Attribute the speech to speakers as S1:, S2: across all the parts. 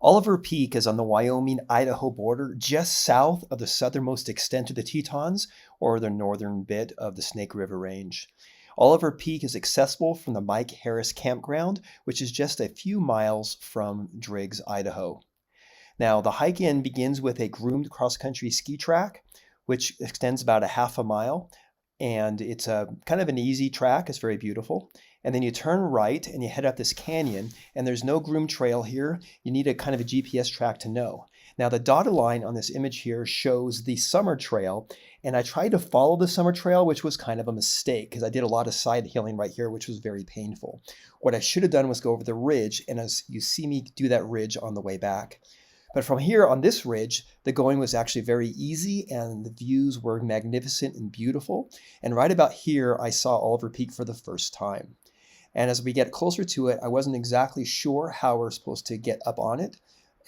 S1: Oliver Peak is on the Wyoming-Idaho border, just south of the southernmost extent of the Tetons, or the northern bit of the Snake River Range. Oliver Peak is accessible from the Mike Harris Campground, which is just a few miles from Driggs, Idaho. Now, the hike in begins with a groomed cross-country ski track, which extends about a half a mile, and it's a kind of an easy track. It's very beautiful. And then you turn right and you head up this canyon, and there's no groomed trail here. You need a kind of a GPS track to know. Now, the dotted line on this image here shows the summer trail, and I tried to follow the summer trail, which was kind of a mistake because I did a lot of side healing right here, which was very painful. What I should have done was go over the ridge, and as you see me do that ridge on the way back. But from here on this ridge, the going was actually very easy and the views were magnificent and beautiful. And right about here, I saw Oliver Peak for the first time. And as we get closer to it, I wasn't exactly sure how we're supposed to get up on it.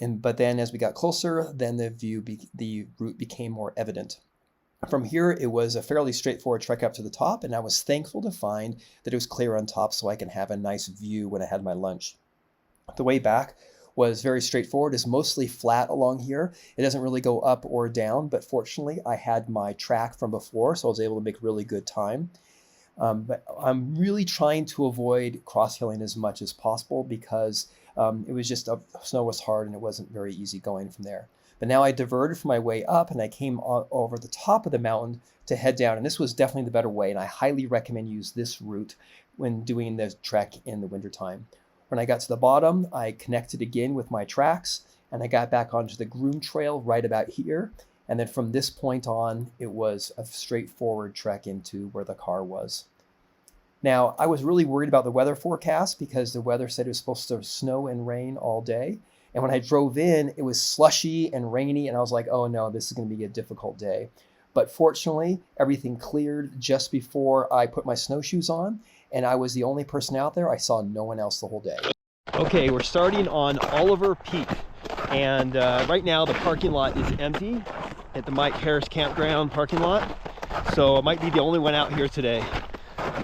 S1: But then as we got closer, then the route became more evident. From here, it was a fairly straightforward trek up to the top, and I was thankful to find that it was clear on top so I can have a nice view when I had my lunch. The way back was very straightforward. It's mostly flat along here. It doesn't really go up or down, but fortunately I had my track from before, so I was able to make really good time. But I'm really trying to avoid cross-hilling as much as possible because it was just, snow was hard and it wasn't very easy going from there. But now I diverted from my way up and I came over the top of the mountain to head down, and this was definitely the better way, and I highly recommend use this route when doing the trek in the wintertime. When I got to the bottom, I connected again with my tracks and I got back onto the groomed trail right about here. And then from this point on, it was a straightforward trek into where the car was. Now, I was really worried about the weather forecast because the weather said it was supposed to snow and rain all day. And when I drove in, it was slushy and rainy, and I was like, oh no, this is going to be a difficult day. But fortunately, everything cleared just before I put my snowshoes on, and I was the only person out there. I saw no one else the whole day. Okay, we're starting on Oliver Peak, and right now the parking lot is empty at the Mike Harris Campground parking lot, so I might be the only one out here today.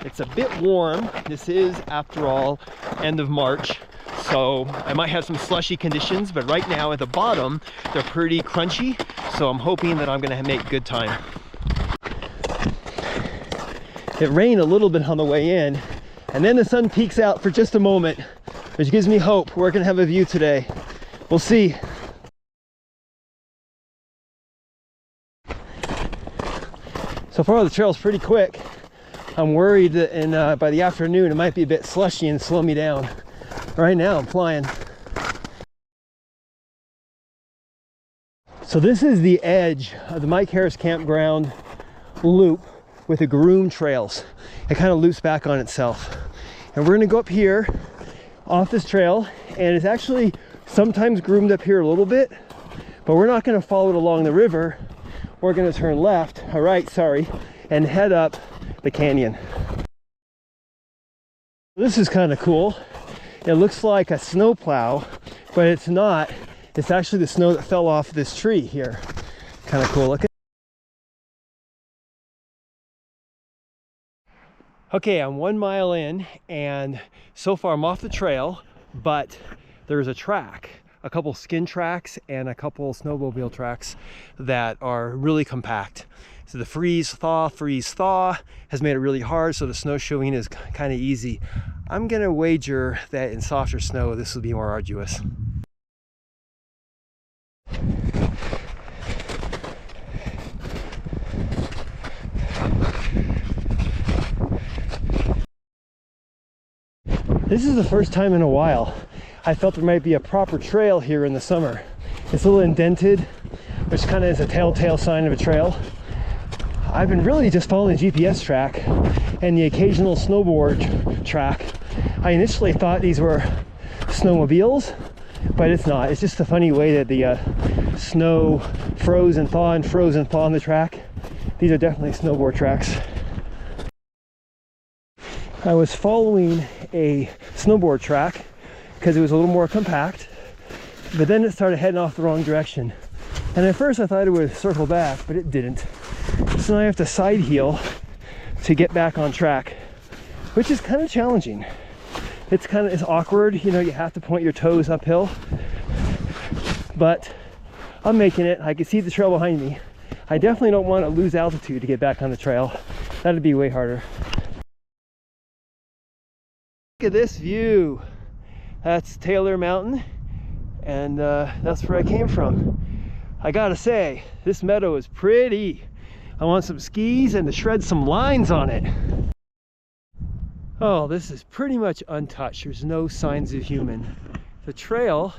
S1: It's a bit warm. This is, after all, end of March, so I might have some slushy conditions, but right now at the bottom they're pretty crunchy, so I'm hoping that I'm going to make good time. It rained a little bit on the way in, and then the sun peeks out for just a moment, which gives me hope we're going to have a view today. We'll see. So far the trail's pretty quick. I'm worried that by the afternoon it might be a bit slushy and slow me down. Right now I'm flying. So this is the edge of the Mike Harris Campground loop with the groomed trails. It kind of loops back on itself. And we're gonna go up here off this trail, and it's actually sometimes groomed up here a little bit, but we're not gonna follow it along the river. We're gonna turn left, or right, sorry, and head up the canyon. This is kind of cool. It looks like a snow plow, but it's not. It's actually the snow that fell off this tree here. Kind of cool looking. Okay, I'm 1 mile in, and so far I'm off the trail, but there's a track, a couple skin tracks and a couple snowmobile tracks that are really compact. So the freeze thaw has made it really hard, so the snowshoeing is kind of easy. I'm gonna wager that in softer snow this will be more arduous. This is the first time in a while I felt there might be a proper trail here in the summer. It's a little indented, which kind of is a telltale sign of a trail. I've been really just following the GPS track and the occasional snowboard track. I initially thought these were snowmobiles, but it's not. It's just a funny way that the snow froze and thawed on the track. These are definitely snowboard tracks. I was following a snowboard track because it was a little more compact, but then it started heading off the wrong direction. And at first I thought it would circle back, but it didn't. So now I have to side heel to get back on track, which is kind of challenging. It's awkward, you know, you have to point your toes uphill.
S2: but I'm making it. I can see the trail behind me. I definitely don't want to lose altitude to get back on the trail. That'd be way harder. Look at this view. That's Taylor Mountain, and that's where I came from. I gotta say, this meadow is pretty. I want some skis and to shred some lines on it. Oh, this is pretty much untouched. There's no signs of human. The trail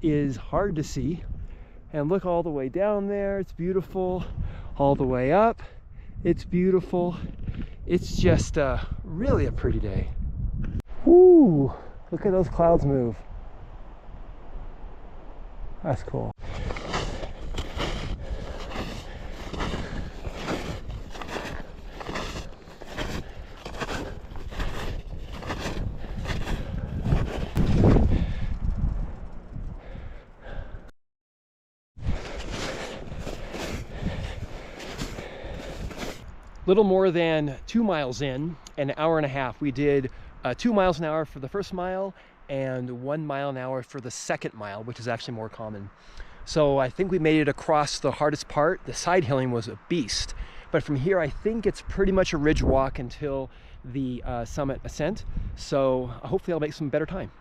S2: is hard to see, and look all the way down there, it's beautiful. All the way up, it's beautiful. It's just really a pretty day. Woo! Look at those clouds move. That's cool. Little more than 2 miles in, an hour and a half. We did 2 miles an hour for the first mile and 1 mile an hour for the second mile, which is actually more common. So I think we made it across the hardest part. The side hilling was a beast, but from here I think it's pretty much a ridge walk until the summit ascent. So hopefully I'll make some better time.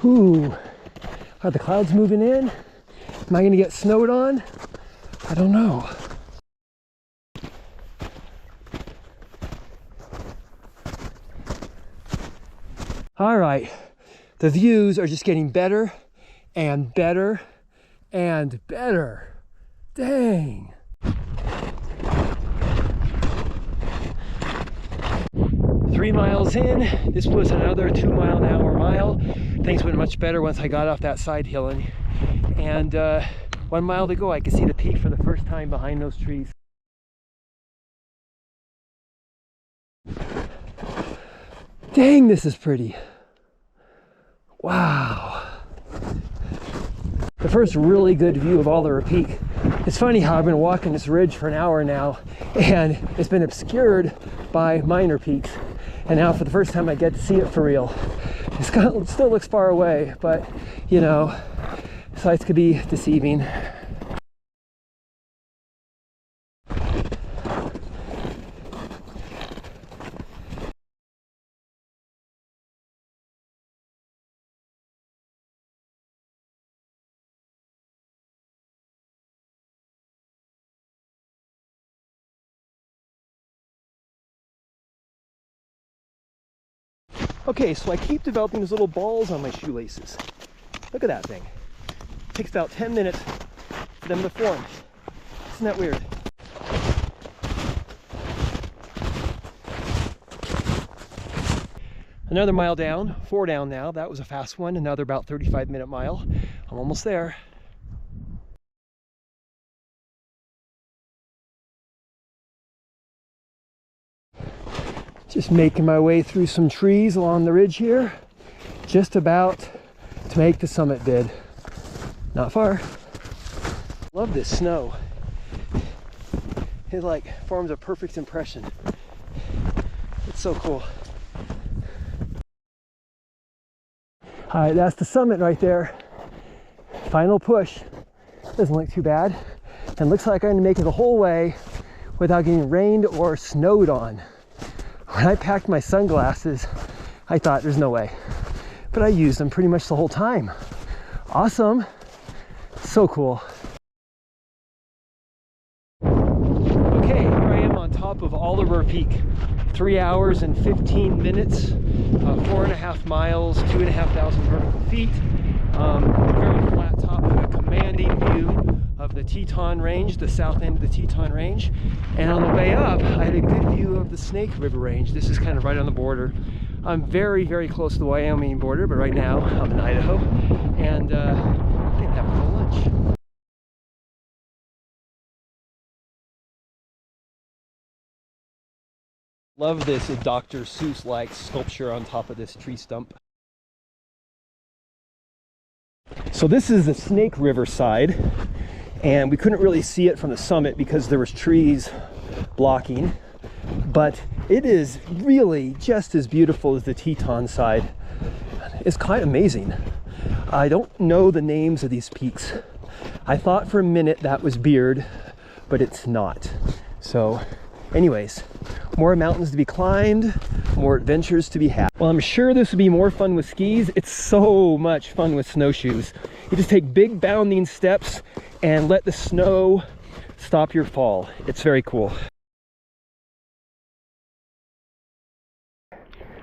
S2: Ooh, are the clouds moving in? Am I gonna get snowed on? I don't know. All right, the views are just getting better and better and better. Dang. Three miles in, this was another 2 mile an hour mile. Things went much better once I got off that side hilling. And 1 mile to go, I could see the peak for the first time behind those trees. Dang, this is pretty. Wow. The first really good view of Alder Peak. It's funny how I've been walking this ridge for an hour now, and it's been obscured by minor peaks. And now for the first time I get to see it for real. It still looks far away, but you know, sights could be deceiving. Okay, so I keep developing these little balls on my shoelaces. Look at that thing. It takes about 10 minutes for them to form. Isn't that weird? Another mile down, 4 down now. That was a fast one. Another about 35-minute mile. I'm almost there. Just making my way through some trees along the ridge here. Just about to make the summit bid. Not far. Love this snow. It like forms a perfect impression. It's so cool. All right, that's the summit right there. Final push. Doesn't look too bad. And looks like I'm gonna make it the whole way without getting rained or snowed on. When I packed my sunglasses, I thought there's no way. But I used them pretty much the whole time. Awesome. So cool. Okay, here I am on top of Oliver Peak. 3 hours and 15 minutes, 4.5 miles, 2,500 vertical feet. Very flat top with a commanding view of the Teton Range, the south end of the Teton Range. And on the way up, I had a good view of the Snake River Range. This is kind of right on the border. I'm very, very close to the Wyoming border, but right now I'm in Idaho. And I think I'm having a little lunch. Love this Dr. Seuss-like sculpture on top of this tree stump. So this is the Snake River side, and we couldn't really see it from the summit because there was trees blocking, but it is really just as beautiful as the Teton side. It's quite amazing. I don't know the names of these peaks. I thought for a minute that was Beard, but it's not. So anyways, more mountains to be climbed, more adventures to be had. Well, I'm sure this would be more fun with skis. It's so much fun with snowshoes. You just take big bounding steps and let the snow stop your fall. It's very cool.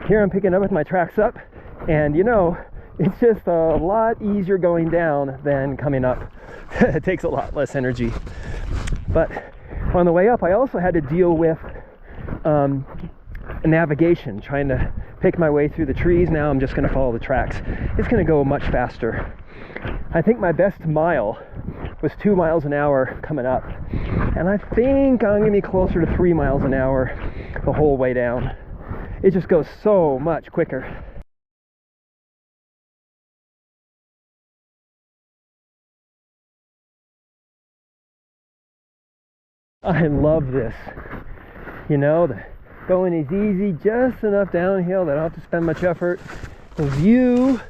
S2: Here I'm picking up with my tracks up, and you know, it's just a lot easier going down than coming up. It takes a lot less energy. But on the way up, I also had to deal with navigation, trying to pick my way through the trees. Now I'm just going to follow the tracks. It's going to go much faster. I think my best mile was 2 miles an hour coming up, and I think I'm going to be closer to 3 miles an hour the whole way down. It just goes so much quicker. I love this. You know, the going is easy, just enough downhill that I don't have to spend much effort. The view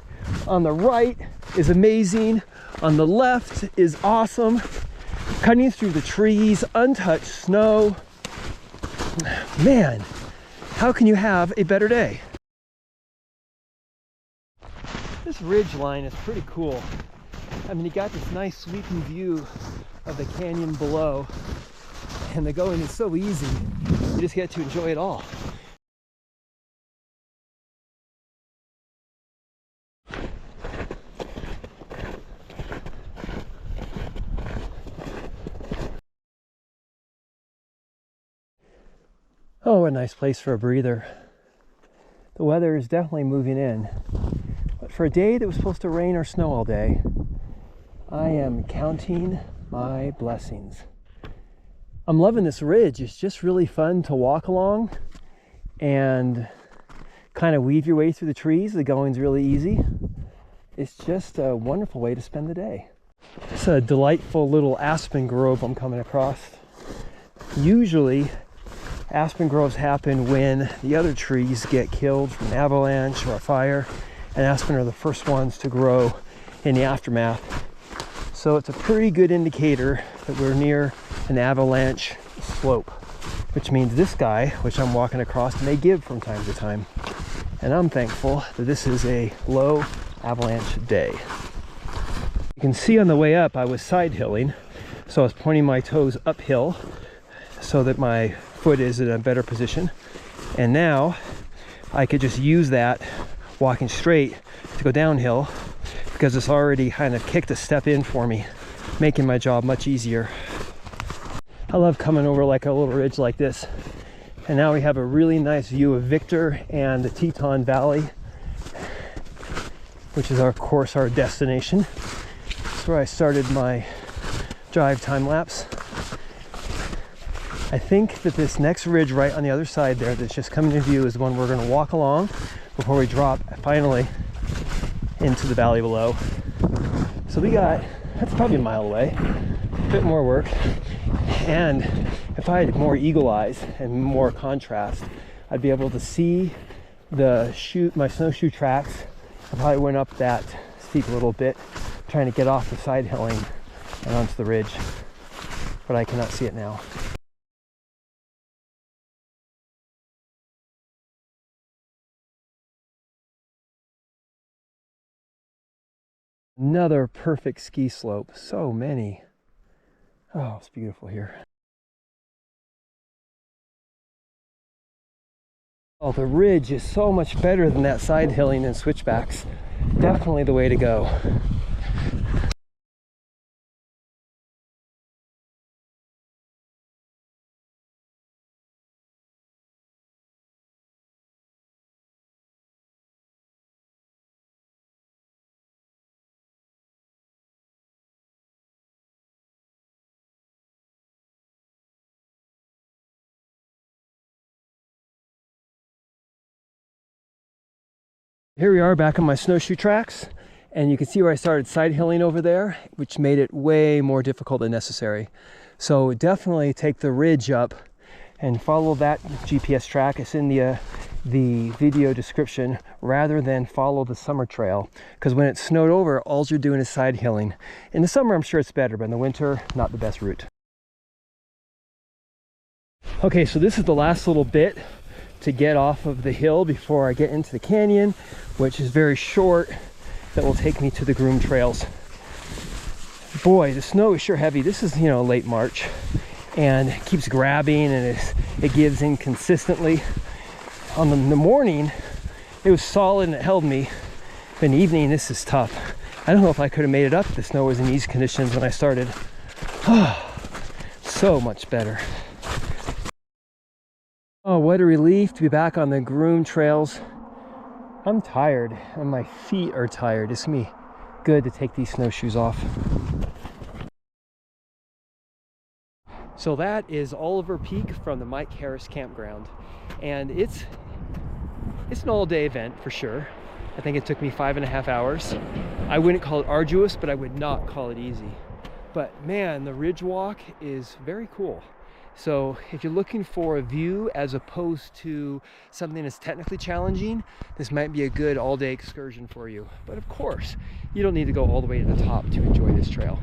S2: on the right is amazing. On the left is awesome. Cutting through the trees, untouched snow. Man, how can you have a better day? This ridge line is pretty cool. I mean, you got this nice sweeping view of the canyon below, and the going is so easy. You just get to enjoy it all. Oh, what a nice place for a breather. The weather is definitely moving in. But for a day that was supposed to rain or snow all day, I am counting my blessings. I'm loving this ridge. It's just really fun to walk along and kind of weave your way through the trees. The going's really easy. It's just a wonderful way to spend the day. It's a delightful little aspen grove I'm coming across. Usually, aspen groves happen when the other trees get killed from an avalanche or a fire, and aspen are the first ones to grow in the aftermath. So it's a pretty good indicator that we're near an avalanche slope, which means this guy, which I'm walking across, may give from time to time. And I'm thankful that this is a low avalanche day. You can see on the way up I was side hilling, so I was pointing my toes uphill so that my foot is in a better position. And now I could just use that walking straight to go downhill, because it's already kind of kicked a step in for me, making my job much easier. I love coming over like a little ridge like this. And now we have a really nice view of Victor and the Teton Valley, which is of course our destination. That's where I started my drive time lapse. I think that this next ridge right on the other side there that's just coming into view is the one we're going to walk along before we drop finally into the valley below. So that's probably a mile away, a bit more work. And if I had more eagle eyes and more contrast, I'd be able to see my snowshoe tracks. I probably went up that steep a little bit, trying to get off the side hilling and onto the ridge, but I cannot see it now. Another perfect ski slope. So many. Oh, it's beautiful here. Oh, the ridge is so much better than that side hilling and switchbacks. Definitely the way to go. Here we are back on my snowshoe tracks, and you can see where I started side hilling over there, which made it way more difficult than necessary. So definitely take the ridge up and follow that GPS track. It's in the video description, rather than follow the summer trail, because when it's snowed over, all you're doing is side hilling. In the summer, I'm sure it's better, but in the winter, not the best route. Okay, so this is the last little bit to get off of the hill before I get into the canyon, which is very short, that will take me to the groomed trails. Boy, the snow is sure heavy. This is, late March, and it keeps grabbing, and it gives inconsistently. On the morning, it was solid and it held me. But in the evening, this is tough. I don't know if I could have made it up if the snow was in these conditions when I started. So much better. Oh, what a relief to be back on the groomed trails. I'm tired, and my feet are tired. It's me. Good to take these snowshoes off. So that is Oliver Peak from the Mike Harris campground, and it's an all-day event for sure. I think it took me 5.5 hours. I wouldn't call it arduous, but I would not call it easy. But man, the ridge walk is very cool. So if you're looking for a view as opposed to something that's technically challenging, this might be a good all-day excursion for you. But of course, you don't need to go all the way to the top to enjoy this trail.